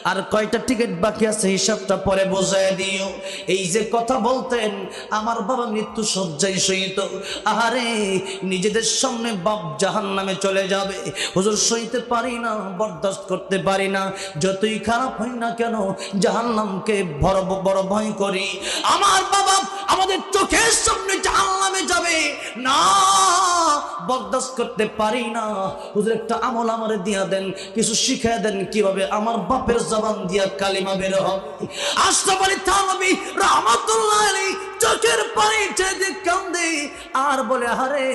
আর কয়টা টিকিট বাকি আছে হিসাবটা পরে বোঝায় দিও। এই যে কথা বলতেন, আমার বাবা মৃত্যু শয্যায় শয়িত। আহারে, নিজেদের সামনে বাপ জাহান্নামে চলে যাবে, হুজুর সইতে পারি না, বরদাস্ত করতে পারি না। যতই খারাপ হয় না কেন, জাহান্নামকে বড় বড় ভয় করি। আমার বাবা আমাদের চোখের সামনে জাহান্নামে যাবে না, বরদাস্ত করতে পারি না। হুজুর একটা আমল আমারে দিয়া দেন, কিছু শিখিয়ে দেন কিভাবে আমার বাপের জবান দিয়া কালিমা বের হবে। আশরাফ আলী থানভী রাহমাতুল্লাহ আলাইহি চোখের পানি ছেড়ে কান্দে আর বলে, আরে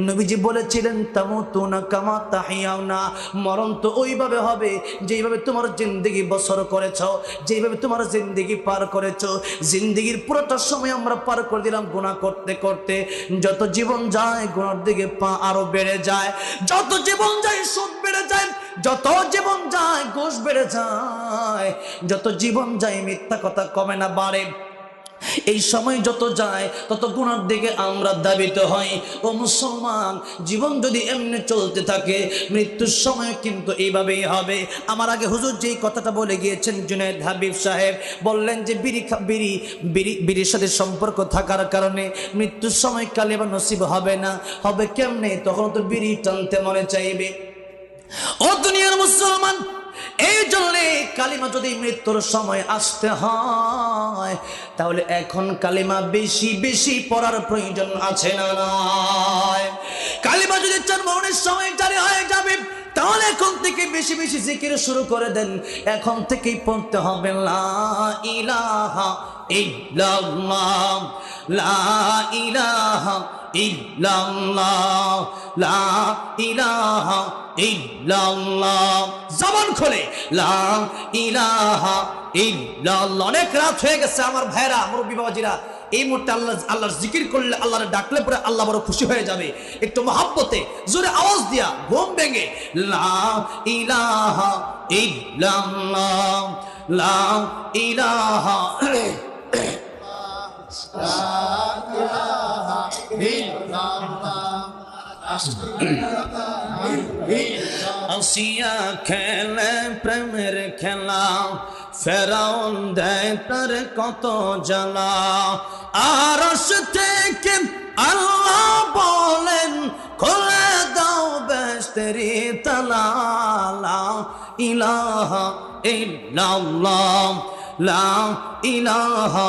নবীজি বলেছিলেন তামুতুনা কামা তাহিয়াউনা, মরণ তো ওইভাবে হবে যেইভাবে তোমার জিন্দেগি বছর করেছ, যেইভাবে তোমার জিন্দেগি পার করেছ। জিন্দেগির পুরোটা সময় আমরা পার করে দিলাম গুনাহ করতে করতে। যত জীবন যায় গুনার দিকে পা আরো বেড়ে যায়, যত জীবন যায় সুদ বেড়ে যায়, যত জীবন যায় ঘুষ বেড়ে যায়, যত জীবন যায় মিথ্যা কথা কমে না বাড়ে। এই সময় যত যায় তত গুনার দিকে আমরা ধাবিত হই। ও মুসলমান, জীবন যদি এমনি চলতে থাকে মৃত্যুর সময় কিন্তু এইভাবেই হবে। আমার আগে হুজুর যেই কথাটা বলে গিয়েছেন, জুনায়েদ হাবিব সাহেব বললেন যে বিড়ির সাথে সম্পর্ক থাকার কারণে মৃত্যুর সময় কালিমা নসিব হবে না। হবে কেমনে? তখন তো বিড়ি টানতে মনে চাইবে। ও দুনিয়ার মুসলমান, এই জন্যে কালিমা যদি মৃত্যুর সময় আসতে হয়, তাহলে এখন কালিমা বেশি বেশি পড়ার প্রয়োজন আছে না নয়? কালিমা যদি মরণের সময় জারি হয়ে যাবে, তাহলে এখন থেকে বেশি বেশি জিকির শুরু করে দেন। এখন থেকেই পড়তে হবে লা ইলাহা ইল্লাল্লাহ, লা ইলাহা ইল্লাল্লাহ, লা ইলাহা ইল্লাল্লাহ। জবান খোলে লা ইলাহা ইল্লাল্লাহ। অনেক রাত হয়ে গেছে আমার ভাইরা, মুরব্বী বাবাজিরা, এই মুহূর্তে আল্লাহর জিকির করলে, আল্লাহর ডাকলে পরে আল্লাহ বড় খুশি হয়ে যাবে। একটু মহব্বতে জোরে আওয়াজ দিয়া ঘুম ভেঙে লা ইলাহা ইল্লাল্লাহ, লা ইলাহা আসিয়া খেলে প্রেমের খেলা, ফেরাউন দেয় তার কত জ্বালা। আরশ থেকে আল্লাহ বলেন খুলে দাও বেহেশতেরি তালা, লা ইলাহা ইল্লাল্লাহ, লা ইলাহা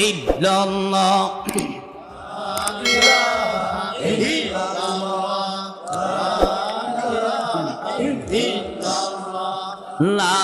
ইল্লাল্লাহ। লা